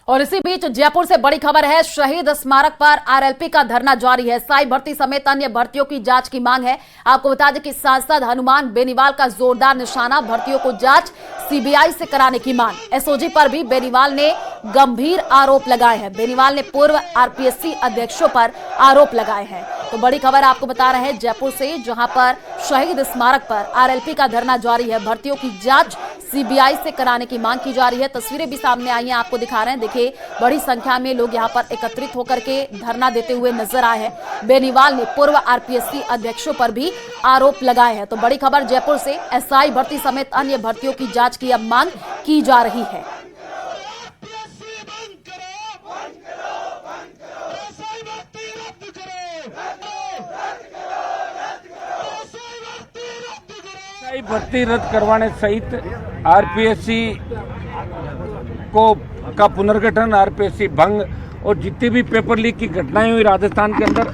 और इसी बीच जयपुर से बड़ी खबर है। शहीद स्मारक पर आरएलपी का धरना जारी है। एसआई भर्ती समेत अन्य भर्तियों की जांच की मांग है। आपको बता दें कि सांसद हनुमान बेनीवाल का जोरदार निशाना, भर्तियों को जांच सीबीआई से कराने की मांग। एसओजी पर भी बेनीवाल ने गंभीर आरोप लगाए हैं। बेनीवाल ने पूर्व आरपीएससी अध्यक्षों पर आरोप लगाए हैं। तो बड़ी खबर आपको बता रहे हैं जयपुर से, जहां पर शहीद स्मारक पर आरएलपी का धरना जारी है। भर्तियों की जांच सीबीआई से कराने की मांग की जा रही है। तस्वीरें भी सामने आई हैं, आपको दिखा रहे हैं। देखिए, बड़ी संख्या में लोग यहां पर एकत्रित होकर के धरना देते हुए नजर आए हैं। बेनीवाल ने पूर्व आरपीएससी अध्यक्षों पर भी आरोप लगाए हैं। तो बड़ी खबर जयपुर से, एसआई भर्ती समेत अन्य भर्तियों की जांच की अब मांग की जा रही है। भर्ती रद्द करवाने सहित आरपीएससी का पुनर्गठन, आरपीएससी भंग और जितनी भी पेपर लीक की घटनाएं हुई राजस्थान के अंदर,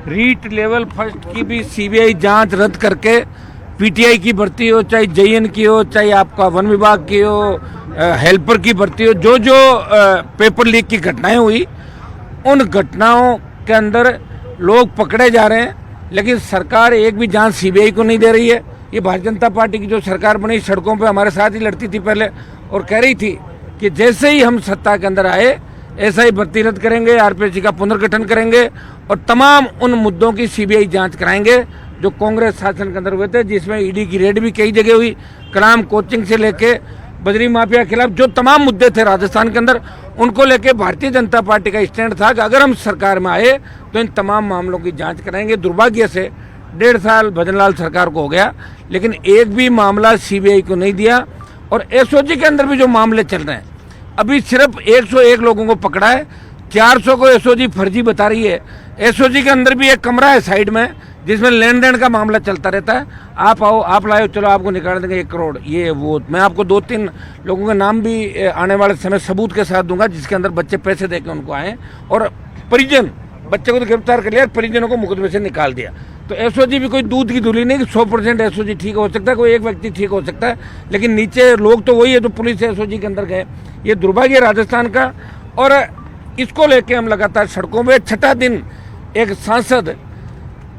रीट लेवल फर्स्ट की भी सीबीआई जांच रद्द करके पीटीआई की भर्ती हो, चाहे जेईएन की हो, चाहे आपका वन विभाग की हो, हेल्पर की भर्ती हो, जो जो पेपर लीक की घटनाएं हुई, उन घटनाओं के अंदर लोग पकड़े जा रहे हैं। लेकिन सरकार एक भी जांच सीबीआई को नहीं दे रही है। ये भारतीय जनता पार्टी की जो सरकार बनी, सड़कों पे हमारे साथ ही लड़ती थी पहले, और कह रही थी कि जैसे ही हम सत्ता के अंदर आए ऐसा ही भर्ती रद्द करेंगे, आरपीएससी का पुनर्गठन करेंगे और तमाम उन मुद्दों की सीबीआई जांच कराएंगे जो कांग्रेस शासन के अंदर हुए थे, जिसमें ईडी की रेड भी कई जगह हुई। कलाम कोचिंग से लेके बजरी माफिया के खिलाफ जो तमाम मुद्दे थे राजस्थान के अंदर, उनको लेके भारतीय जनता पार्टी का स्टैंड था कि अगर हम सरकार में आए तो इन तमाम मामलों की जांच कराएंगे। दुर्भाग्य से 1.5 साल भजनलाल सरकार को हो गया, लेकिन एक भी मामला सीबीआई को नहीं दिया। और एसओजी के अंदर भी जो मामले चल रहे हैं, अभी सिर्फ 101 लोगों को पकड़ा है, 400 को एसओजी फर्जी बता रही है। एसओजी के अंदर भी एक कमरा है साइड में जिसमें लेन देन का मामला चलता रहता है। आप आओ, आप लाओ, चलो आपको निकाल देंगे 1 करोड़, ये वो। मैं आपको 2-3 लोगों के नाम भी आने वाले समय सबूत के साथ दूंगा, जिसके अंदर बच्चे पैसे देकर उनको आए और परिजन, बच्चे को तो गिरफ्तार कर लिया, परिजनों को मुकदमे से निकाल दिया। तो एसओजी भी कोई दूध की धुली नहीं कि 100% एसओजी ठीक हो सकता है, कोई एक व्यक्ति ठीक हो सकता है, लेकिन नीचे लोग तो वही है जो पुलिस एसओजी के अंदर गए। ये दुर्भाग्य राजस्थान का, और इसको लेके हम लगातार सड़कों में। 6ठा दिन एक सांसद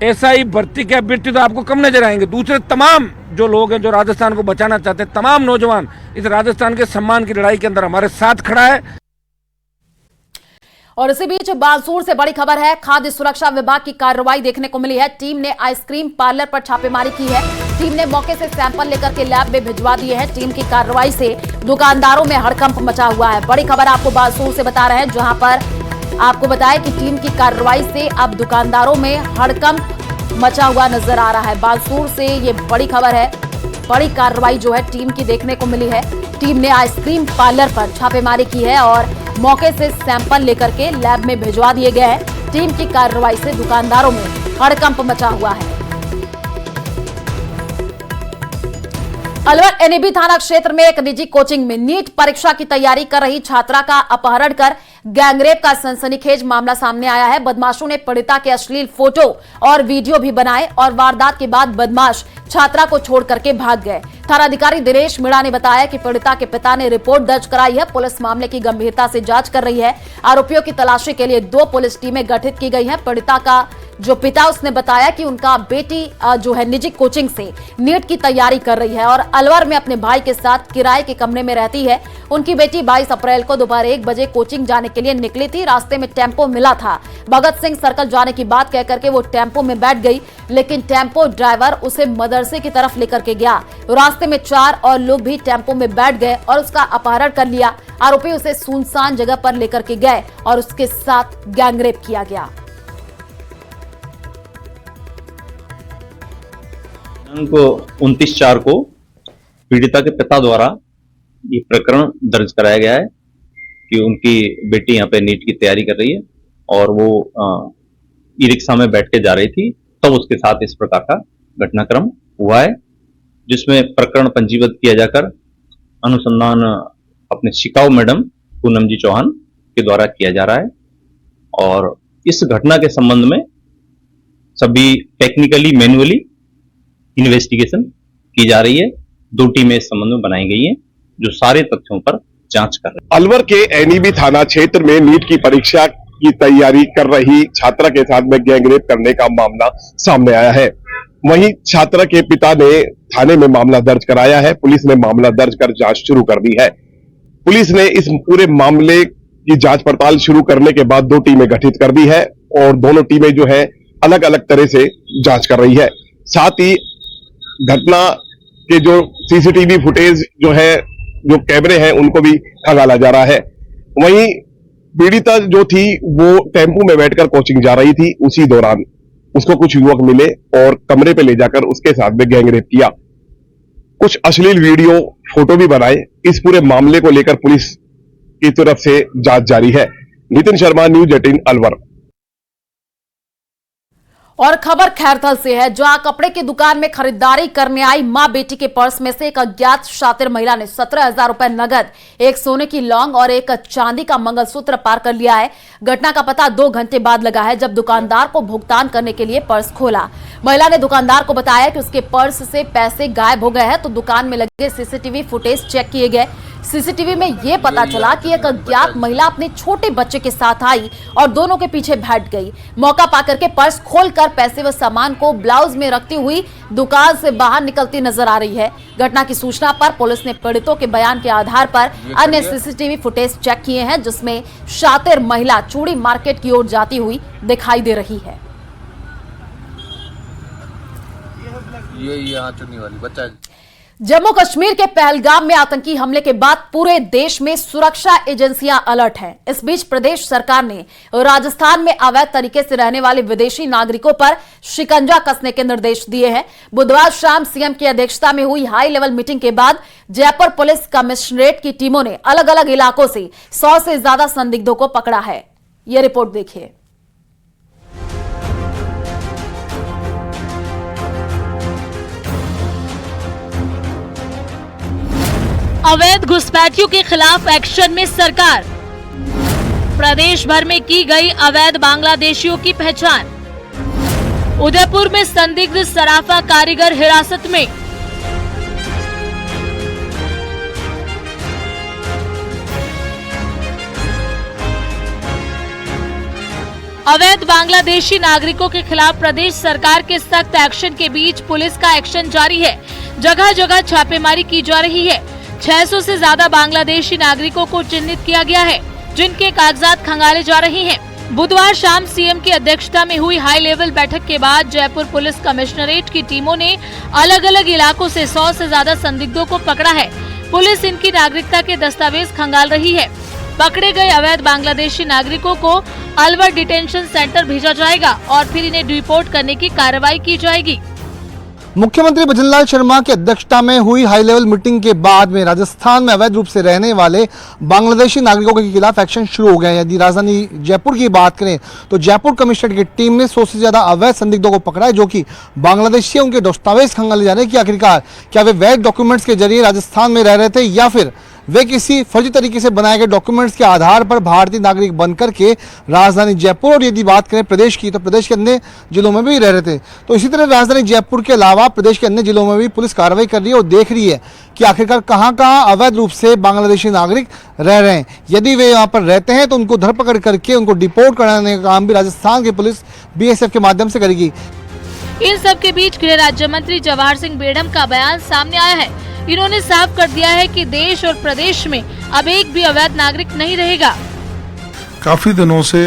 एसआई भर्ती के अभ्यर्थी तो आपको कम नजर आएंगे, दूसरे तमाम जो लोग हैं जो राजस्थान को बचाना चाहते हैं, तमाम नौजवान इस राजस्थान के सम्मान की लड़ाई के अंदर हमारे साथ खड़ा है। और इसी बीच बानसूर से बड़ी खबर है। खाद्य सुरक्षा विभाग की कार्रवाई देखने को मिली है। टीम ने आइसक्रीम पार्लर पर छापेमारी की है। टीम ने मौके से सैंपल लेकर के लैब में भिजवा दिए हैं। टीम की कार्रवाई से दुकानदारों में हड़कंप मचा हुआ है। बड़ी खबर आपको बानसूर से बता रहे हैं, जहां पर आपको बताया कि टीम की कार्रवाई से अब दुकानदारों में हड़कंप मचा हुआ नजर आ रहा है। बानसूर से ये बड़ी खबर है। बड़ी कार्रवाई जो है टीम की देखने को मिली है। टीम ने आइसक्रीम पार्लर पर छापेमारी की है और मौके से सैंपल लेकर के लैब में भिजवा दिए गए हैं। टीम की कार्रवाई से दुकानदारों में हड़कंप मचा हुआ है। अलवर एनएबी थाना क्षेत्र में एक निजी कोचिंग में नीट परीक्षा की तैयारी कर रही छात्रा का अपहरण कर गैंगरेप का सनसनीखेज मामला सामने आया है। बदमाशों ने पीड़िता के अश्लील फोटो और वीडियो भी बनाए और वारदात के बाद बदमाश छात्रा को छोड़ करके भाग गए। थानाधिकारी दिनेश मीणा ने बताया कि पीड़िता के पिता ने रिपोर्ट दर्ज कराई है। पुलिस मामले की गंभीरता से जांच कर रही है। आरोपियों की तलाशी के लिए 2 पुलिस टीमें गठित की गई हैं। पीड़िता का जो पिता, उसने बताया कि उनका बेटी जो है निजी कोचिंग से नीट की तैयारी कर रही है और अलवर में अपने भाई के साथ किराए के कमरे में रहती है। उनकी बेटी 22 अप्रैल को दोपहर 1 बजे कोचिंग जाने के लिए निकली थी। रास्ते में टेम्पो मिला था। भगत सिंह सर्कल जाने की बात कहकर के वो टेम्पो में बैठ गई, लेकिन टेम्पो ड्राइवर उसे मदरसे की तरफ लेकर के गया। रास्ते में 4 और लोग भी टेम्पो में बैठ गए और उसका अपहरण कर लिया। आरोपी उसे सुनसान जगह पर लेकर के गए और उसके साथ गैंगरेप किया गया। को 29/4 को पीड़िता के पिता द्वारा ये प्रकरण दर्ज कराया गया है कि उनकी बेटी यहाँ पे नीट की तैयारी कर रही है और वो ई रिक्शा में बैठ के जा रही थी, तब उसके साथ इस प्रकार का घटनाक्रम हुआ है, जिसमें प्रकरण पंजीबद्ध किया जाकर अनुसंधान अपने शिकाऊ मैडम पूनम जी चौहान के द्वारा किया जा रहा है। और इस घटना के संबंध में सभी टेक्निकली मैन्युअली इन्वेस्टिगेशन की जा रही है। 2 टीमें इस संबंध में बनाई गई हैं जो सारे तथ्यों पर जांच कर रहे हैं। अलवर के एनईबी थाना क्षेत्र में नीट की परीक्षा की तैयारी कर रही छात्रा के साथ में गैंगरेप करने का मामला सामने आया है। वहीं छात्रा के पिता ने थाने में मामला दर्ज कराया है। पुलिस ने मामला दर्ज कर जांच शुरू कर दी है। पुलिस ने इस पूरे मामले की जांच पड़ताल शुरू करने के बाद 2 टीमें गठित कर दी है और दोनों टीमें जो है अलग अलग तरह से जांच कर रही है। साथ ही घटना के जो सीसीटीवी फुटेज जो है, जो कैमरे हैं, उनको भी खंगाला जा रहा है। वहीं पीड़िता जो थी वो टेंपू में बैठकर कोचिंग जा रही थी। उसी दौरान उसको कुछ युवक मिले और कमरे पे ले जाकर उसके साथ में गैंगरेप किया। कुछ अश्लील वीडियो, फोटो भी बनाए। इस पूरे मामले को लेकर पुलिस की तरफ से जांच जारी है। नितिन शर्मा, न्यूज 18 अलवर। और खबर खैरथल से है, जहां कपड़े की दुकान में खरीदारी करने आई मां बेटी के पर्स में से एक अज्ञात शातिर महिला ने 17,000 रुपए नगद, एक सोने की लौंग और एक चांदी का मंगलसूत्र पार कर लिया है। घटना का पता 2 घंटे बाद लगा है, जब दुकानदार को भुगतान करने के लिए पर्स खोला। महिला ने दुकानदार को बताया कि उसके पर्स से पैसे गायब हो गए हैं, तो दुकान में लगे सीसीटीवी फुटेज चेक किए गए। सीसीटीवी में यह पता चला कि एक अज्ञात महिला अपने छोटे बच्चे के साथ आई और दोनों के पीछे बैठ गई। मौका पाकर के पर्स खोलकर पैसे व सामान को ब्लाउज में रखती हुई दुकान से बाहर निकलती नजर आ रही है। घटना की सूचना पर पुलिस ने पीड़ितों के बयान के आधार पर अन्य सीसीटीवी फुटेज चेक किए हैं, जिसमें शातिर महिला चूड़ी मार्केट की ओर जाती हुई दिखाई दे रही है। ये यहाँ चुनने वाली बच्चा। जम्मू कश्मीर के पहलगाम में आतंकी हमले के बाद पूरे देश में सुरक्षा एजेंसियां अलर्ट हैं। इस बीच प्रदेश सरकार ने राजस्थान में अवैध तरीके से रहने वाले विदेशी नागरिकों पर शिकंजा कसने के निर्देश दिए हैं। बुधवार शाम सीएम की अध्यक्षता में हुई हाई लेवल मीटिंग के बाद जयपुर पुलिस कमिश्नरेट की टीमों ने अलग अलग इलाकों से 100 से ज्यादा संदिग्धों को पकड़ा है। यह रिपोर्ट देखिए। अवैध घुसपैठियों के खिलाफ एक्शन में सरकार। प्रदेश भर में की गई अवैध बांग्लादेशियों की पहचान। उदयपुर में संदिग्ध सराफा कारीगर हिरासत में। अवैध बांग्लादेशी नागरिकों के खिलाफ प्रदेश सरकार के सख्त एक्शन के बीच पुलिस का एक्शन जारी है। जगह जगह छापेमारी की जा रही है। 600 से ज्यादा बांग्लादेशी नागरिकों को चिन्हित किया गया है, जिनके कागजात खंगाले जा रहे हैं। बुधवार शाम सीएम की अध्यक्षता में हुई हाई लेवल बैठक के बाद जयपुर पुलिस कमिश्नरेट की टीमों ने अलग अलग इलाकों से 100 से ज्यादा संदिग्धों को पकड़ा है। पुलिस इनकी नागरिकता के दस्तावेज खंगाल रही है। पकड़े गए अवैध बांग्लादेशी नागरिकों को अलवर डिटेंशन सेंटर भेजा जाएगा और फिर इन्हें डिपोर्ट करने की कार्रवाई की जाएगी। मुख्यमंत्री भजनलाल शर्मा की अध्यक्षता में हुई हाई लेवल मीटिंग के बाद में राजस्थान में अवैध रूप से रहने वाले बांग्लादेशी नागरिकों के खिलाफ एक्शन शुरू हो गया है। यदि राजधानी जयपुर की बात करें तो जयपुर कमिश्नरेट की टीम ने 100 से ज्यादा अवैध संदिग्धों को पकड़ा है, जो कि बांग्लादेशी उनके दस्तावेज खंगाले जा रहे हैं कि आखिरकार क्या वे वैध डॉक्यूमेंट्स के जरिए राजस्थान में रह रहे थे या फिर वे किसी फर्जी तरीके से बनाए गए डॉक्यूमेंट्स के आधार पर भारतीय नागरिक बनकर के राजधानी जयपुर और यदि बात करें प्रदेश की तो प्रदेश के अन्य जिलों में भी रह रहे थे। तो इसी तरह राजधानी जयपुर के अलावा प्रदेश के अन्य जिलों में भी पुलिस कार्रवाई कर रही है और देख रही है कि आखिरकार कहां कहां अवैध रूप से बांग्लादेशी नागरिक रह रहे हैं। यदि वे यहाँ पर रहते हैं तो उनको धरपकड़ करके उनको डिपोर्ट कराने का काम भी राजस्थान की पुलिस BSF के माध्यम से करेगी। इन सब के बीच गृह राज्य मंत्री जवाहर सिंह बेड़म का बयान सामने आया है। इन्होंने साफ कर दिया है कि देश और प्रदेश में अब एक भी अवैध नागरिक नहीं रहेगा। काफी दिनों से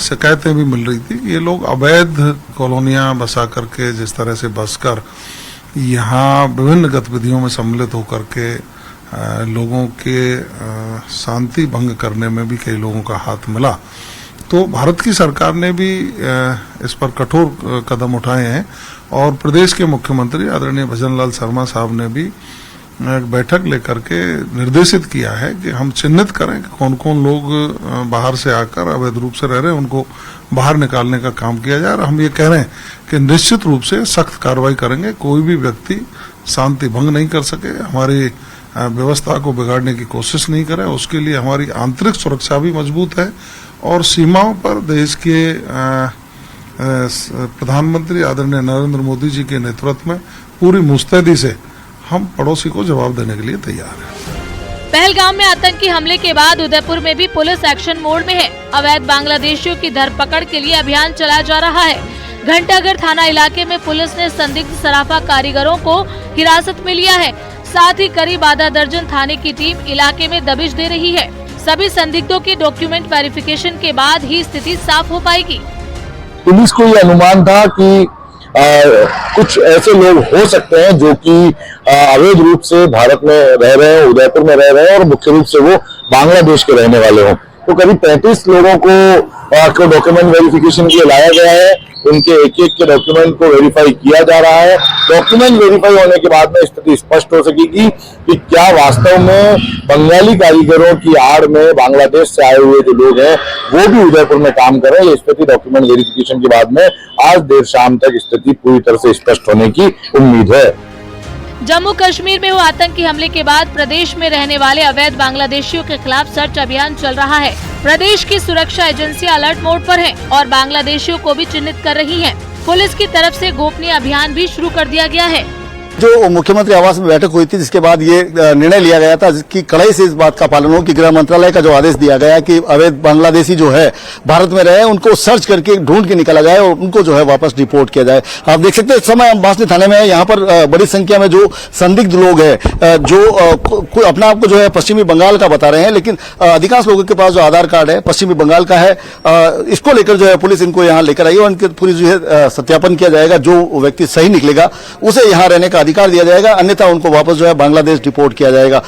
शिकायतें भी मिल रही थी। ये लोग अवैध कॉलोनियां बसा करके जिस तरह से बसकर यहाँ विभिन्न गतिविधियों में सम्मिलित होकर के लोगों के शांति भंग करने में भी कई लोगों का हाथ मिला। तो भारत की सरकार ने भी इस पर कठोर कदम उठाए हैं और प्रदेश के मुख्यमंत्री आदरणीय भजनलाल शर्मा साहब ने भी एक बैठक लेकर के निर्देशित किया है कि हम चिन्हित करें कि कौन कौन लोग बाहर से आकर अवैध रूप से रह रहे हैं, उनको बाहर निकालने का काम किया जाए। और हम ये कह रहे हैं कि निश्चित रूप से सख्त कार्रवाई करेंगे। कोई भी व्यक्ति शांति भंग नहीं कर सके, हमारी व्यवस्था को बिगाड़ने की कोशिश नहीं करे। उसके लिए हमारी आंतरिक सुरक्षा भी मजबूत है और सीमाओं पर देश के प्रधानमंत्री आदरणीय नरेंद्र मोदी जी के नेतृत्व में पूरी मुस्तैदी से हम पड़ोसी को जवाब देने के लिए तैयार हैं। पहलगाम में आतंकी हमले के बाद उदयपुर में भी पुलिस एक्शन मोड में है। अवैध बांग्लादेशियों की धरपकड़ के लिए अभियान चलाया जा रहा है। घंटाघर थाना इलाके में पुलिस ने संदिग्ध सराफा कारीगरों को हिरासत में लिया है। साथ ही करीब आधा दर्जन थाने की टीम इलाके में दबिश दे रही है। सभी संदिग्धों के डॉक्यूमेंट वेरिफिकेशन के बाद ही स्थिति साफ हो पाएगी। पुलिस को यह अनुमान था कि कुछ ऐसे लोग हो सकते हैं जो कि अवैध रूप से भारत में रह रहे हैं, उदयपुर में रह रहे हैं और मुख्य रूप से वो बांग्लादेश के रहने वाले हों। तो करीब 35 लोगों को डॉक्यूमेंट वेरिफिकेशन के लिए लाया गया है। उनके एक एक के डॉक्यूमेंट को वेरीफाई किया जा रहा है। डॉक्यूमेंट वेरीफाई होने के बाद में स्थिति स्पष्ट हो सकेगी कि क्या वास्तव में बंगाली कारीगरों की आड़ में बांग्लादेश से आए हुए जो लोग हैं वो भी उदयपुर में काम कर रहे हैं। ये स्थिति डॉक्यूमेंट वेरिफिकेशन के बाद में आज देर शाम तक स्थिति पूरी तरह से स्पष्ट होने की उम्मीद है। जम्मू कश्मीर में हुए आतंकी हमले के बाद प्रदेश में रहने वाले अवैध बांग्लादेशियों के खिलाफ सर्च अभियान चल रहा है। प्रदेश की सुरक्षा एजेंसियां अलर्ट मोड पर हैं और बांग्लादेशियों को भी चिन्हित कर रही हैं। पुलिस की तरफ से गोपनीय अभियान भी शुरू कर दिया गया है। जो मुख्यमंत्री आवास में बैठक हुई थी जिसके बाद ये निर्णय लिया गया था कि कड़ाई से इस बात का पालन हो कि गृह मंत्रालय का जो आदेश दिया गया कि अवैध बांग्लादेशी जो है भारत में रहे उनको सर्च करके ढूंढ के निकाला जाए और उनको जो है वापस डिपोर्ट किया जाए। आप देख सकते हैं इस समय हम बांसनी थाने में है। यहाँ पर बड़ी संख्या में जो संदिग्ध लोग हैं जो अपना आपको जो है पश्चिमी बंगाल का बता रहे हैं, लेकिन अधिकांश लोगों के पास जो आधार कार्ड है पश्चिमी बंगाल का है। इसको लेकर जो है पुलिस इनको यहाँ लेकर आई और इनके पूरी जो है सत्यापन किया जाएगा। जो व्यक्ति सही निकलेगा उसे यहाँ रहने का अधिकार दिया जाएगा, अन्यथा उनको वापस जो है बांग्लादेश डिपोर्ट किया जाएगा।